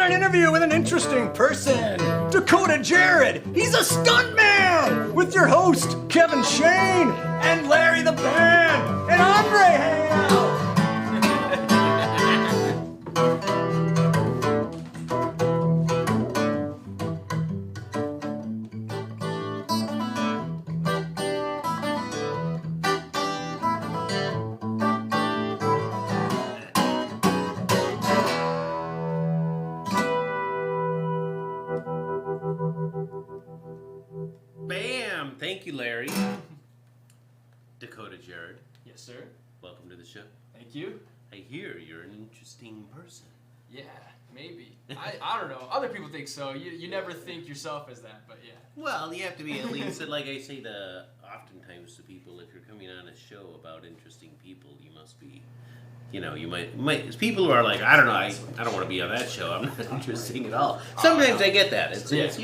got an interview with an interesting person. Dakota Jarrad. He's a stuntman with your host, Kevin Schoen, and Larry the Band, and Andre Hale. Bam! Thank you, Larry. Dakota Jarrad, Yes, sir. welcome to the show. Thank you. I hear you're an interesting person. Yeah, maybe. I don't know. Other people think so. You never think yourself as that, but yeah. Well, you have to be at least, like I say oftentimes to people, if you're coming on a show about interesting people, you must be, you might people who are like, I don't know, I don't want to be on that show, I'm not interesting at all. Sometimes I get that. It's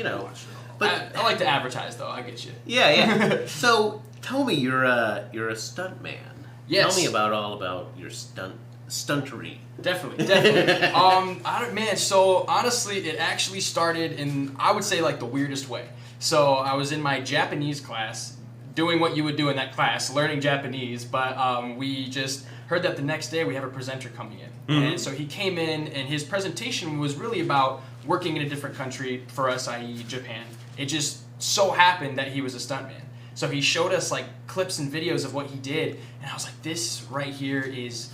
But I like to advertise, though. I get you. Yeah. So tell me, you're a stuntman. Yes. Tell me all about your stuntery. Definitely. So honestly, it actually started in, I would say, like the weirdest way. So I was in my Japanese class, doing what you would do in that class, learning Japanese, but we just heard that the next day we have a presenter coming in. Mm-hmm. And so he came in, and his presentation was really about working in a different country, for us, i.e. Japan. It just so happened that he was a stuntman. So he showed us like clips and videos of what he did, and I was like, this right here is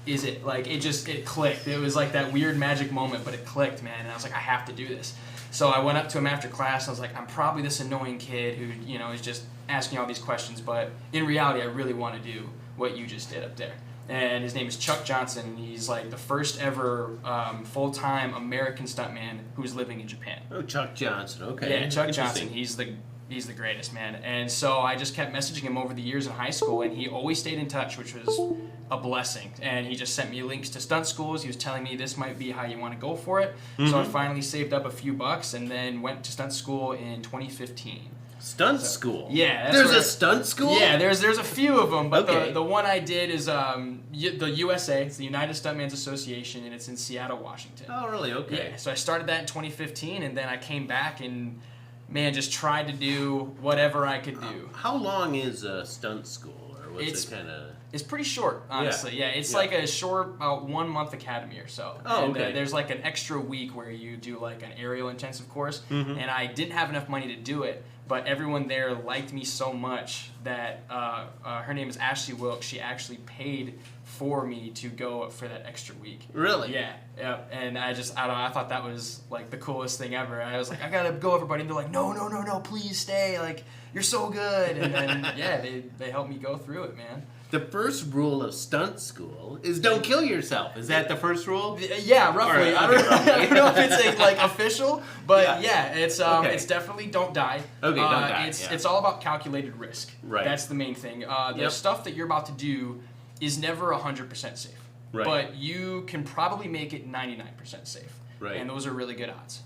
it. Like, it clicked. It was like that weird magic moment, but it clicked, man, and I was like, I have to do this. So I went up to him after class, and I was like, I'm probably this annoying kid who, is just asking all these questions, but in reality, I really want to do what you just did up there. And his name is Chuck Johnson. He's like the first ever full-time American stuntman who's living in Japan. Oh, Chuck Johnson. Okay. Yeah, Chuck Johnson. He's the greatest, man. And so I just kept messaging him over the years in high school, and he always stayed in touch, which was a blessing. And he just sent me links to stunt schools. He was telling me this might be how you want to go for it. Mm-hmm. So I finally saved up a few bucks and then went to stunt school in 2015. School? Yeah. There's a stunt school? Yeah, there's a few of them, but okay. the one I did is the USA. It's the United Stuntmen's Association, and it's in Seattle, Washington. Oh, really? Okay. Yeah, so I started that in 2015, and then I came back and, man, just tried to do whatever I could do. How long is a stunt school? Or was it kind of... It's pretty short, honestly. Yeah, it's like a short, about 1 month academy or so. Oh, and, okay. There's like an extra week where you do like an aerial intensive course, and I didn't have enough money to do it, but everyone there liked me so much that her name is Ashley Wilkes. She actually paid for me to go for that extra week. Really? Yeah. And I thought that was like the coolest thing ever. I was like, I gotta go, everybody. And they're like, no, please stay. Like, you're so good. And then, yeah, they helped me go through it, man. The first rule of stunt school is don't kill yourself. Is that the first rule? Yeah, roughly. Right, I don't know if it's like official, but yeah, it's okay. definitely don't die. Okay, don't die. It's all about calculated risk. Right. That's the main thing. The stuff that you're about to do is never 100% safe. Right. But you can probably make it 99% safe. Right. And those are really good odds.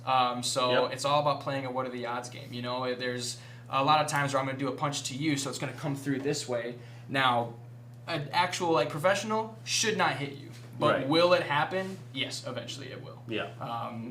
It's all about playing a what are the odds game. There's a lot of times where I'm going to do a punch to you, so it's going to come through this way. Now, an actual like professional should not hit you, but will it happen? Yes, eventually it will. Yeah.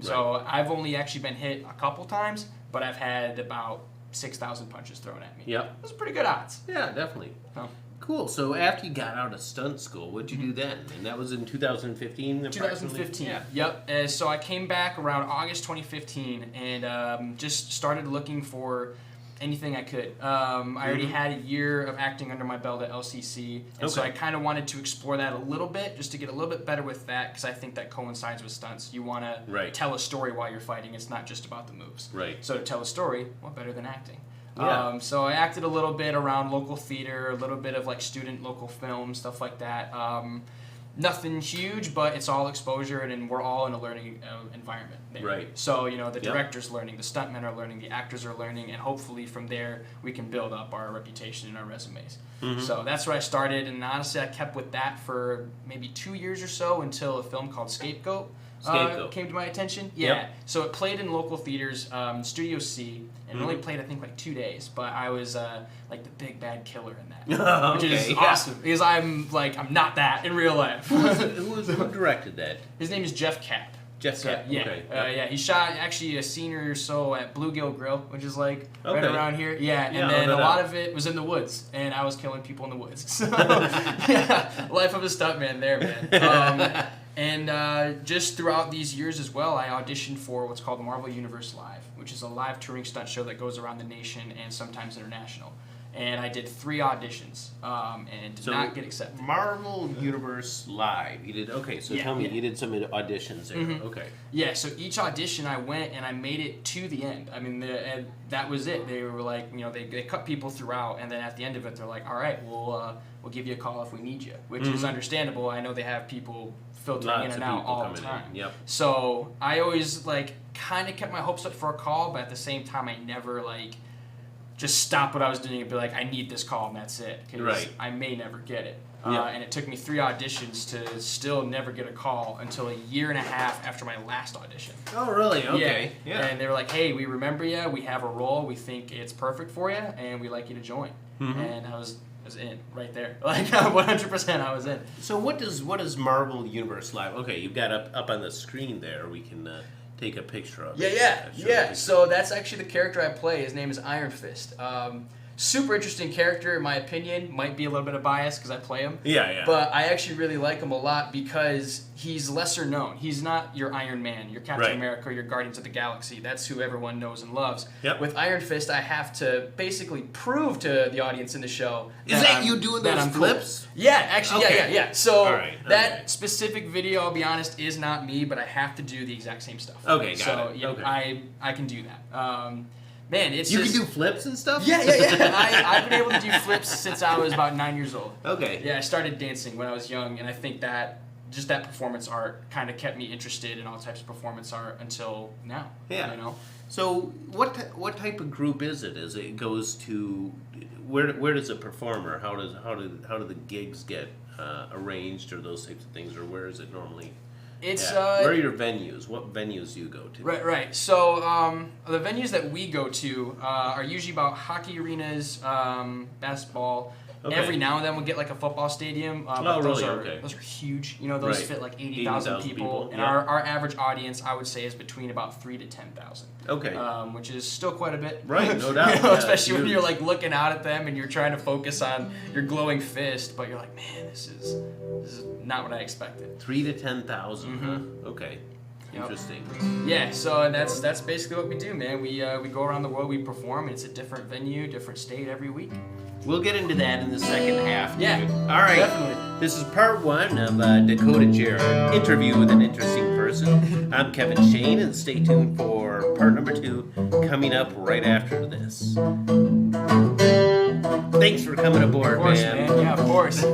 So I've only actually been hit a couple times, but I've had about 6,000 punches thrown at me. Yep. Those are pretty good odds. Yeah, definitely. So. Cool. So after you got out of stunt school, what'd you do then? And that was in 2015? 2015. Yeah. Yep. So I came back around August 2015 and just started looking for anything I could. I already had a year of acting under my belt at LCC, and so I kind of wanted to explore that a little bit, just to get a little bit better with that, because I think that coincides with stunts. You want to tell a story while you're fighting. It's not just about the moves. Right. So to tell a story, what better than acting? Yeah. So I acted a little bit around local theater, a little bit of like student local film, stuff like that. Nothing huge, but it's all exposure, and we're all in a learning environment there. Right. So, the director's learning, the stuntmen are learning, the actors are learning, and hopefully from there we can build up our reputation and our resumes. Mm-hmm. So that's where I started, and honestly I kept with that for maybe 2 years or so until a film called Scapegoat came to my attention. Yeah. Yep. So it played in local theaters, Studio C, and it only played I think like 2 days, but I was like the big bad killer in that, which is awesome because I'm not that in real life. Who directed that? His name is Jeff Kapp. Jeff So, Cat. yeah, Okay. yeah. He shot actually a senior or so at Bluegill Grill, which is like right Okay. around here. Yeah, and Yeah, then I'll a go lot down. of it was in the woods, and I was killing people in the woods. So, yeah, life of a stuntman there, man. And just throughout these years as well, I auditioned for what's called Marvel Universe Live, which is a live touring stunt show that goes around the nation and sometimes international. And I did 3 auditions and did not get accepted. Marvel Universe Live. You did okay. So Yeah, tell me, yeah. you did some auditions there. Mhm. Okay. Yeah, so each audition I went and I made it to the end. I mean, and that was it. They were like, they cut people throughout, and then at the end of it, they're like, all right, we'll give you a call if we need you, which is understandable. I know they have people filtering Lots in and of out people all the coming in. time. Yep. So I always kind of kept my hopes up for a call, but at the same time, I never just stop what I was doing and be like, I need this call and that's it, because Right. I may never get it. Yeah. And it took me 3 auditions to still never get a call until a year and a half after my last audition. Oh, really? Okay. Yeah. And they were like, hey, we remember you, we have a role, we think it's perfect for you, and we'd like you to join. Mhm. And I was in right there. 100% I was in. So what does Marvel Universe Live? Okay, you've got up on the screen there. We can take a picture of it. Yeah. So that's actually the character I play. His name is Iron Fist. Super interesting character, in my opinion. Might be a little bit of bias because I play him. Yeah. But I actually really like him a lot because he's lesser known. He's not your Iron Man, your Captain Right. America, your Guardians of the Galaxy. That's who everyone knows and loves. Yep. With Iron Fist, I have to basically prove to the audience in the show Is that I'm- you doing that those I'm cool. flips? Yeah, actually, Okay. yeah. So All right, that okay. specific video, I'll be honest, is not me, but I have to do the exact same stuff. Okay, got so, it. yeah, Okay. I can do that. Man, it's You just... can do flips and stuff? Yeah. I've been able to do flips since I was about 9 years old. Okay. Yeah, I started dancing when I was young, and I think that just that performance art kind of kept me interested in all types of performance art until now. Yeah. You know? So what type of group is it? Is it goes to where does it perform, or how do the gigs get arranged, or those types of things, or where is it normally? It's Where are your venues? What venues do you go to? Right. So the venues that we go to are usually about hockey arenas, basketball. Okay. Every now and then we'll get like a football stadium. But Oh, those really? are Okay. those are huge. You know, those Right. fit like 80,000 80,000 people. people, And yeah. our average audience, I would say, is between about 3 to 10,000. Okay. Which is still quite a bit. Right, no doubt. You know, Yeah, especially when huge. you're like looking out at them and you're trying to focus on your glowing fist, but you're like, man, this is not what I expected. 3 to 10,000. Huh? Okay. Yep. Interesting. Yeah, so that's basically what we do, man. We go around the world, we perform, and it's a different venue, different state every week. We'll get into that in the second half. Dude. Yeah, All right. definitely. This is part 1 of Dakota Jarrad, interview with an interesting person. I'm Kevin Schoen, and stay tuned for part number 2 coming up right after this. Thanks for coming aboard, Of course, man. man. Yeah, of course.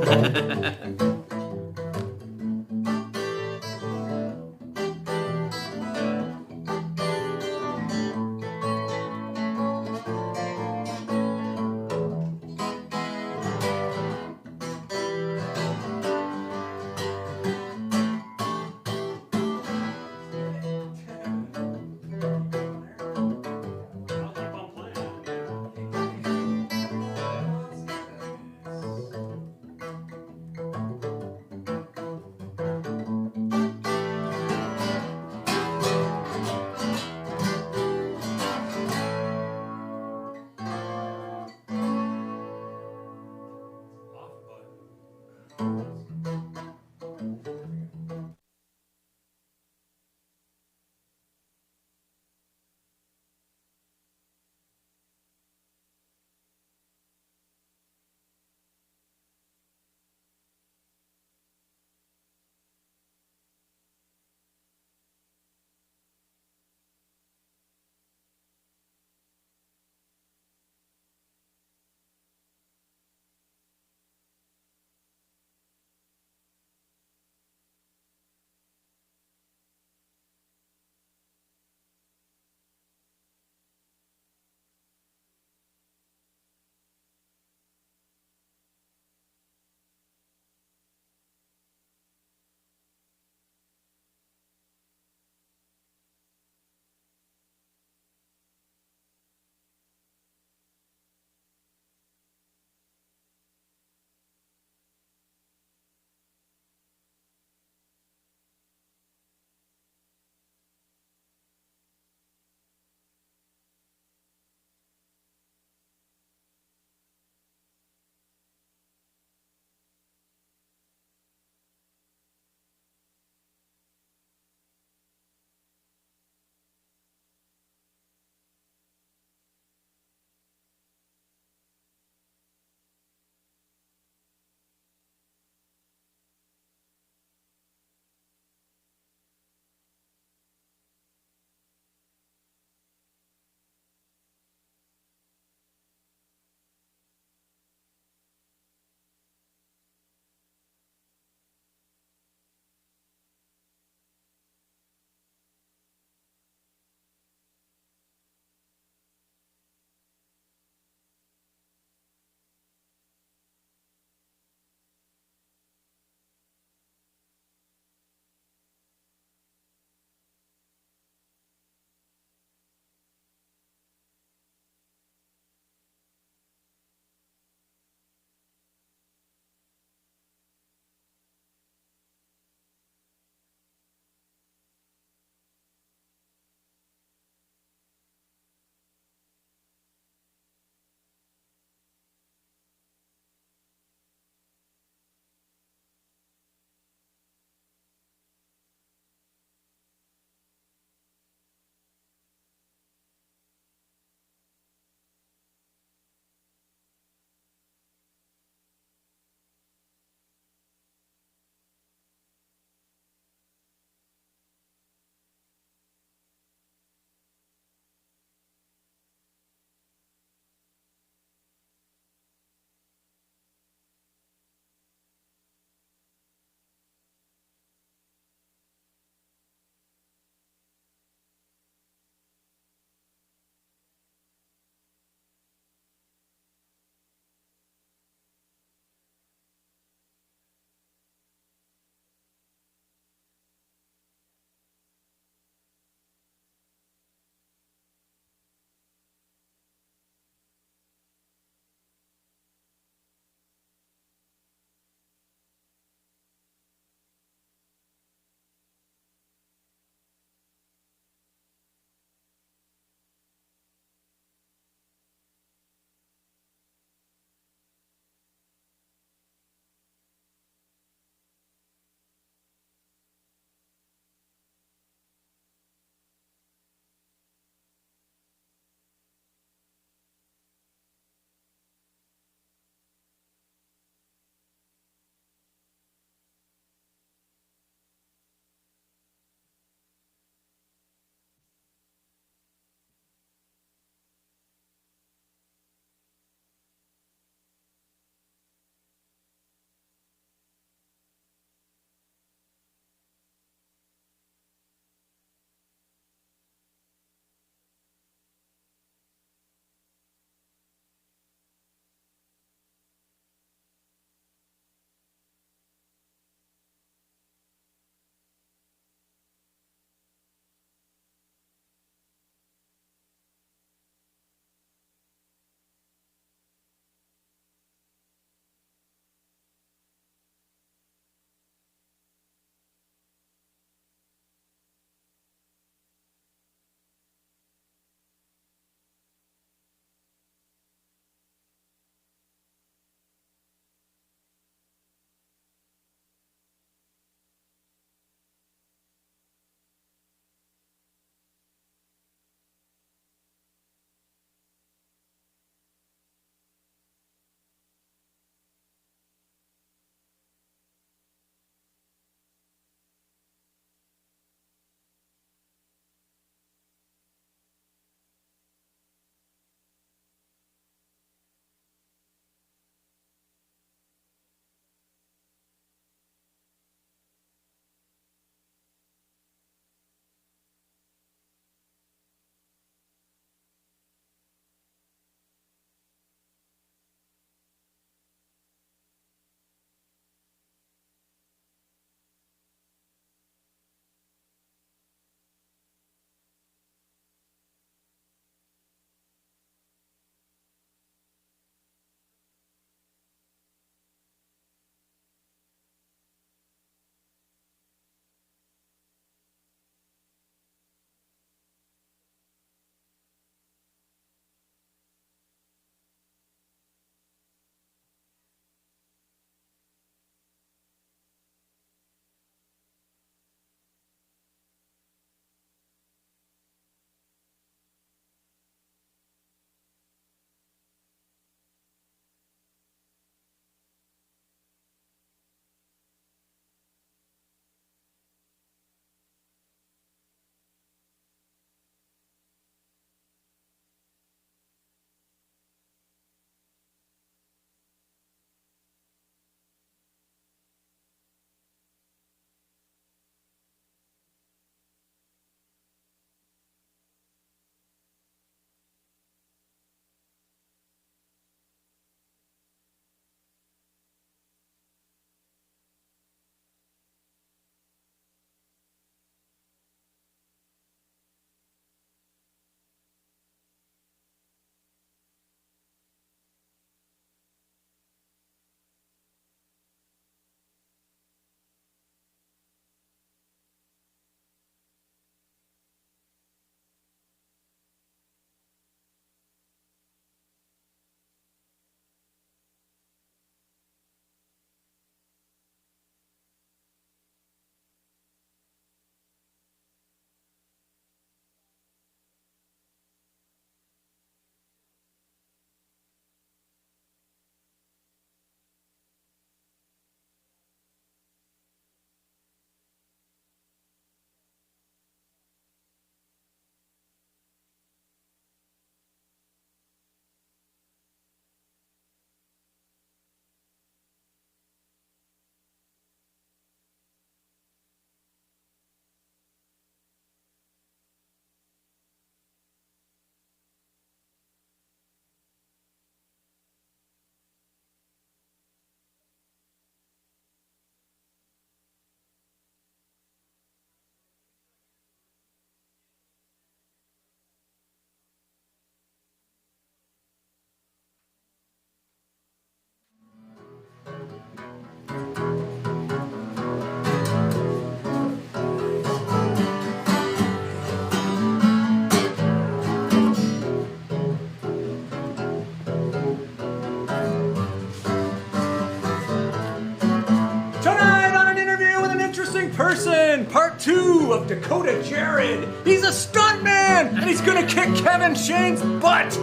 2 of Dakota Jarrad. He's a stuntman, and he's gonna kick Kevin Schoen's butt.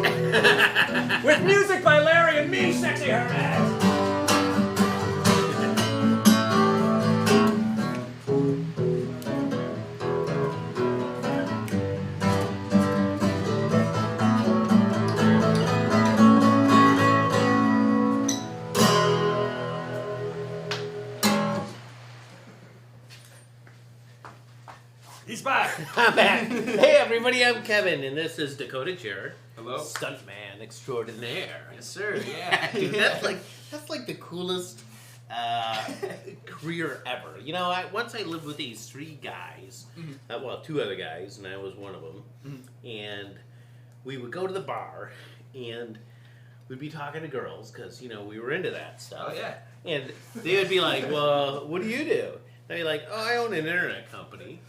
With music by Larry and me, Sexy Hermit. He's back. I'm back. Hey everybody, I'm Kevin, and this is Dakota Jarrad. Hello. Stuntman extraordinaire. Yes, sir. Yeah. Dude, that's like the coolest career ever. You know, once I lived with these 3 guys, well, 2 other guys, and I was one of them, and we would go to the bar, and we'd be talking to girls, because, you know, we were into that stuff. Oh, yeah. And they would be like, well, what do you do? And I'd be like, oh, I own an internet company.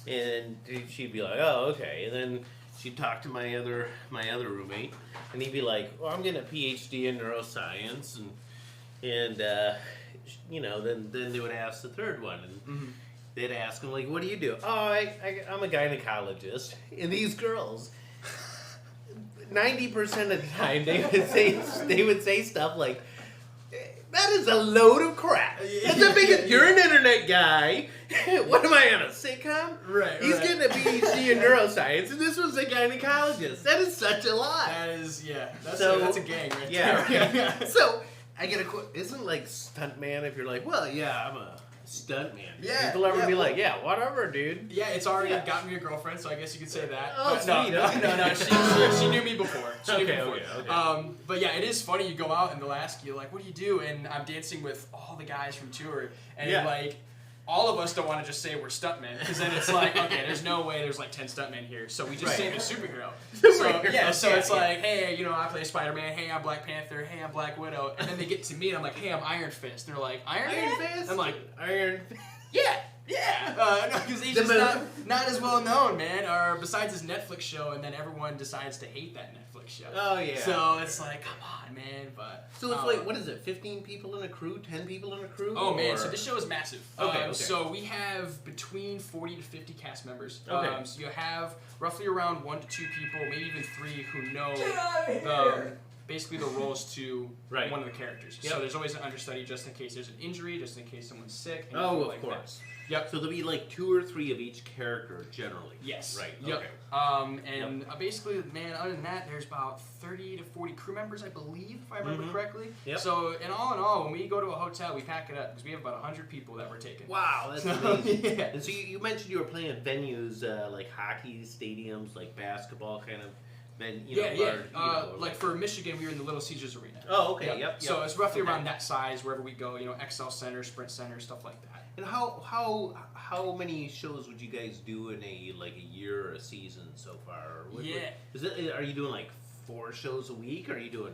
And she'd be like, oh, okay. And then she'd talk to my other roommate, and he'd be like, well, I'm getting a PhD in neuroscience, and you know, then they would ask the third one, and they'd ask him, like, what do you do? Oh, I'm a gynecologist. And these girls, 90% of the time, they would say stuff like, that is a load of crap. That's the biggest. You're an internet guy. What am I on, a sitcom? Right. He's getting a PhD in neuroscience, and this was a gynecologist. That is such a lie. That is, yeah. That's a gang right Yeah. there. So I get isn't like stuntman if you're like, well, yeah, I'm a stuntman. Yeah, People ever yeah, be well- like, yeah, whatever, dude. Yeah, it's already got me a girlfriend, so I guess you could say that. Oh, But sweet, No, okay. she knew me before. She knew me before. Okay. But yeah, it is funny. You go out and they'll ask you, like, what do you do? And I'm dancing with all the guys from tour, and Yeah. like, all of us don't want to just say we're stuntmen, because then it's like, okay, there's no way there's like 10 stuntmen here, so we just say I'm a superhero. So yeah, so it's like, hey, you know, I play Spider-Man. Hey, I'm Black Panther. Hey, I'm Black Widow. And then they get to me, and I'm like, hey, I'm Iron Fist. And they're like, Iron Fist? I'm like, Iron. yeah, because he's just not as well known, man. Or besides his Netflix show, and then everyone decides to hate that Netflix show. Oh yeah. So it's like, come on, man. But So it's like, what is it? 15 people in a crew? 10 people in a crew? oh man, Or- so this show is massive. Okay. So we have between 40 to 50 cast members. Okay. So you have roughly around 1 to 2 people, maybe even 3, who know Get out of here. basically the roles to Right. one of the characters. Yep. So there's always an understudy just in case there's an injury, just in case someone's sick. Oh, anything of like course. That. Yep. So there'll be like 2 or 3 of each character generally. Yes. Right. Yep. Okay. Basically, man, other than that, there's about 30 to 40 crew members, I believe, if I remember correctly. Yep. So, in all, when we go to a hotel, we pack it up because we have about 100 people that we're taking. Wow, that's So, amazing. yeah. And so you mentioned you were playing at venues like hockey stadiums, like basketball kind of. Like for Michigan, we were in the Little Caesars Arena. Oh, okay. Yep. So it's roughly around that size wherever we go. You know, XL Center, Sprint Center, stuff like that. And how many shows would you guys do in a year or a season so far? Or are you doing like 4 shows a week? Or are you doing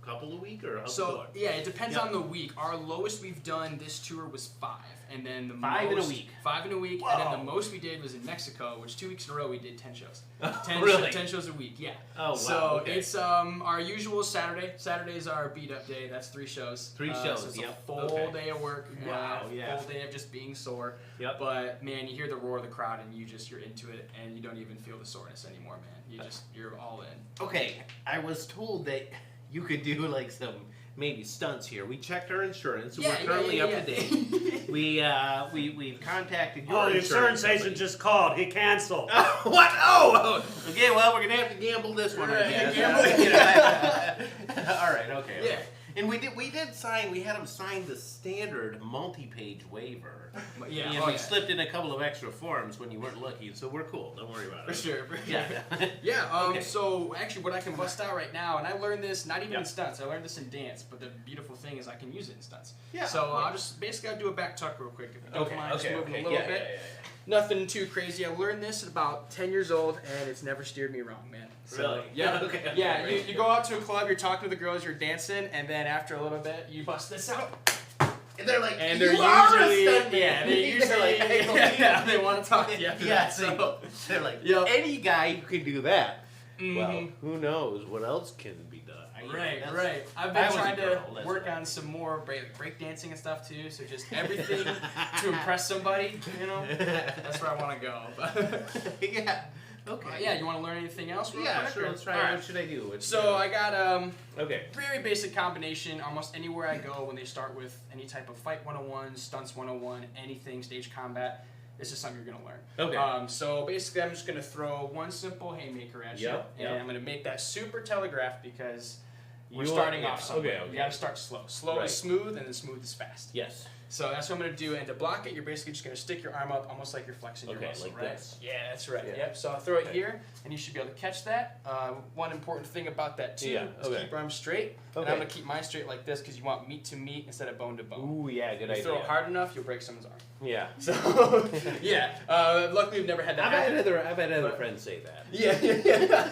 a couple a week? Or how's it going? Yeah, it depends on the week. Our lowest we've done this tour was 5, and then the 5 in a week. 5 in a week, Whoa. and then the most we did was in Mexico, which 2 weeks in a row we did 10 shows. 10 really? 10 shows a week, yeah. Oh, wow. So Okay. it's our usual Saturday. Saturday's our beat up day. That's 3 shows. 3 shows. So it's Yep. a full Okay. day of work. Wow, yeah. Full day of just being sore. Yep. But man, you hear the roar of the crowd, and you're into it, and you don't even feel the soreness anymore, man. You're all in. Okay, I was told that you could do like some maybe stunts here. We checked our insurance. Yeah, We're currently yeah. up to date. We've contacted your Oh, the insurance company. agent just called. He canceled. What? Oh, okay. Well, we're gonna have to gamble this one. I guess. All right. Okay. Yeah. And we did sign. We had him sign the standard multi-page waiver. Yeah. And we slipped in a couple of extra forms when you weren't looking, so we're cool. Don't worry about it. For sure. Yeah. Yeah, Okay. so actually what I can bust out right now, and I learned this not even in stunts, I learned this in dance, but the beautiful thing is I can use it in stunts. Yeah, So of course. I'll just basically do a back tuck real quick, if you don't Okay. mind, just moving a little Yeah, bit. yeah. Nothing too crazy. I learned this at about 10 years old, and it's never steered me wrong, man. So, Really? Yeah. Okay. Yeah, you go out to a club, you're talking to the girls, you're dancing, and then after a little bit, you bust this out. And they're like, And you they're are usually, a stuntman. yeah, they're usually, like, I believe yeah, it. they want to talk to you after Yeah, that. So, they're like, Yep. any guy who can do that. Well, Mhm. who knows what else can be done? Right. I've been trying to work on some more break dancing and stuff too. So just everything to impress somebody, you know. That's where I want to go. Yeah. Okay. Yeah. You want to learn anything else? Real quick, Sure. or- Let's try. All right. What should I do? So I got Okay. very basic combination. Almost anywhere I go, when they start with any type of fight 101, stunts 101, anything stage combat, this is something you're gonna learn. Okay. So basically, I'm just gonna throw one simple haymaker at you, and I'm gonna make that super telegraphed because we're starting off somewhere. Okay. You gotta start slow. Slow is smooth, and then smooth is fast. Yes. So that's what I'm gonna do. And to block it, you're basically just gonna stick your arm up, almost like you're flexing your muscle, like right? this. Yeah, that's right. Yeah. Yep. So I'll throw it here, and you should be able to catch that. One important thing about that too is keep your arms straight. And I'm gonna keep mine straight like this because you want meat to meat instead of bone to bone. Ooh, yeah, good If you idea. throw it hard enough, you'll break someone's arm. Yeah. So yeah. Luckily, we've never had that. I've had other friends say that. Yeah.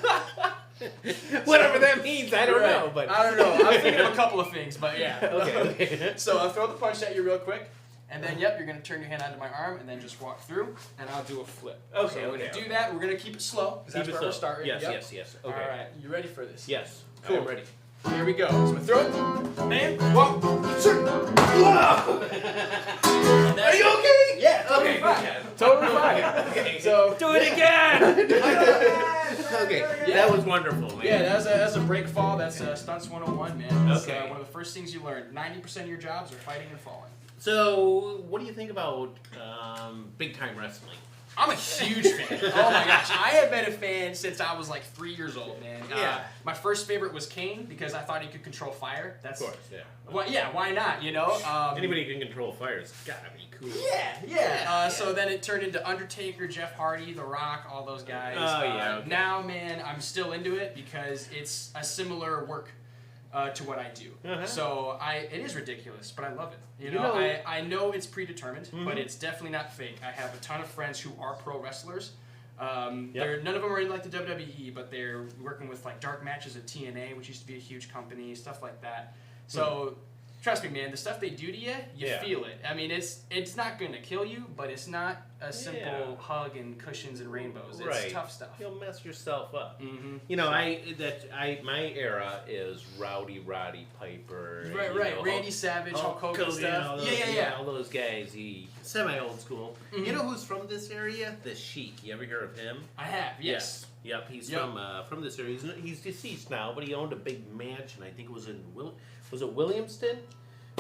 Whatever that means, I don't know. But I don't know. I'm thinking of a couple of things, but yeah. Okay. So I'll throw the punch at you real quick, and then you're gonna turn your hand onto my arm, and then just walk through, and I'll do a flip. Okay, So we're gonna okay. do that. We're gonna keep it slow, because that's where we're starting. Yes, Yep. yes. All Okay. right, you ready for this? Yes. Cool. I'm ready. Here we go. So I'm gonna throw it, and walk. Are you okay? Yeah. Totally fine. Totally fine. Okay. So do it again. Okay. Yeah. That was wonderful, man. Yeah, that's a break fall. That's Stunts 101, man. That's Okay. one of the first things you learn. 90% of your jobs are fighting and falling. So, what do you think about big time wrestling? I'm a huge fan. Oh my gosh, I have been a fan since I was like 3 years old, man. Yeah. My first favorite was Kane because I thought he could control fire. That's Of course, yeah. Well, yeah, why not? You know. Anybody who can control fire has gotta be cool. Yeah. So then it turned into Undertaker, Jeff Hardy, The Rock, all those guys. Oh, yeah, okay. Now, man, I'm still into it because it's a similar work to what I do. So it is ridiculous, but I love it. You know, I know it's predetermined, but it's definitely not fake. I have a ton of friends who are pro wrestlers. None of them are in like the WWE, but they're working with like dark matches at TNA, which used to be a huge company, stuff like that. So trust me, man, the stuff they do to you, you feel it. I mean, it's not going to kill you, but it's not a simple hug and cushions and rainbows. It's tough stuff. You'll mess yourself up. Mm-hmm. You know, my era is Rowdy Roddy Piper. Right. You know, Randy Savage, Hulk Hogan Cody, stuff. all those, all those guys. Semi-old school. Mm-hmm. You know who's from this area? The Sheik. You ever hear of him? I have, yes. Yep, he's from this area. He's deceased now, but he owned a big mansion. I think it was in was it Williamston?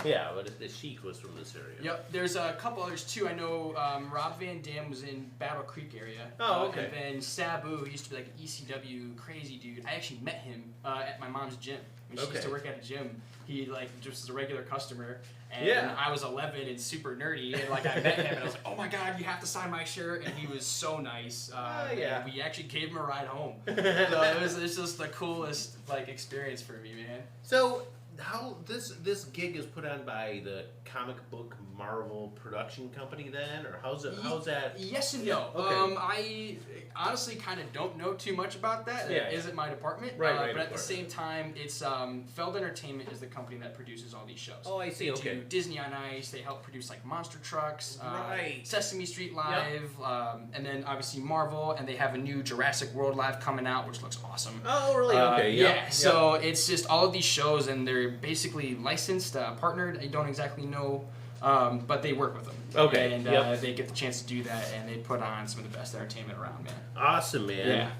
Yeah, but the Sheik was from this area. Yep, there's a couple others too. I know Rob Van Dam was in Battle Creek area. Oh, okay. And then Sabu, who used to be like an ECW crazy dude. I actually met him at my mom's gym. When she used to work at a gym. He like just was a regular customer. And I was 11 and super nerdy. And like I met him and I was like, oh my god, you have to sign my shirt. And he was so nice. And we actually gave him a ride home. So it's just the coolest like experience for me, man. So how this gig is put on by the comic book Marvel production company then, or how's that? Yes and no. Okay. I honestly kind of don't know too much about that. It isn't my department. Right. But at the same time, it's Feld Entertainment is the company that produces all these shows. Oh, I see. They do Disney on Ice. They help produce like Monster Trucks, Right. Sesame Street Live, and then obviously Marvel. And they have a new Jurassic World Live coming out, which looks awesome. Oh, really? Okay. Yeah. So it's just all of these shows, and they're basically licensed, partnered. I don't exactly know. But they work with them. Okay. And they get the chance to do that, and they put on some of the best entertainment around, man. Awesome, man. Yeah.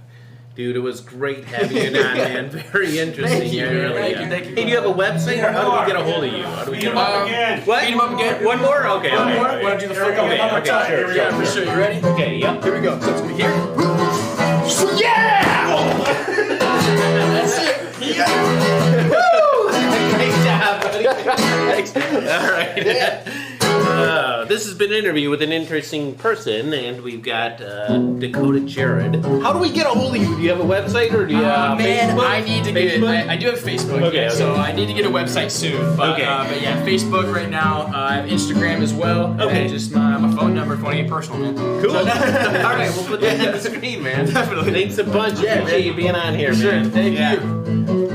Dude, it was great having you on, man. Very interesting. Thank you, man. Thank you. Hey, do you have a website, or how do we get a hold of you? How do we get a hold of you? Again. What? Beat 'em up again. One more? Okay. One more? Okay. Want to do the Here we full go. one more time? Sure, Yeah, for sure. You ready? Okay, yep. Here we go. So it's going to be here. Yeah! That's it. Yeah! Woo! Great job, buddy. Thanks. All right. This has been an interview with an interesting person, and we've got Dakota Jarrad. How do we get a hold of you? Do you have a website, or do you have man, Facebook? I need to get. I do have Facebook. Okay, So I need to get a website soon. But yeah, Facebook right now. I have Instagram as well. Okay. And just my phone number if you want to get personal, man. Cool. All right, we'll put that on the screen, man. Definitely. Thanks a bunch. Yeah, Appreciate man. you being on here, Sure. man. Thank you.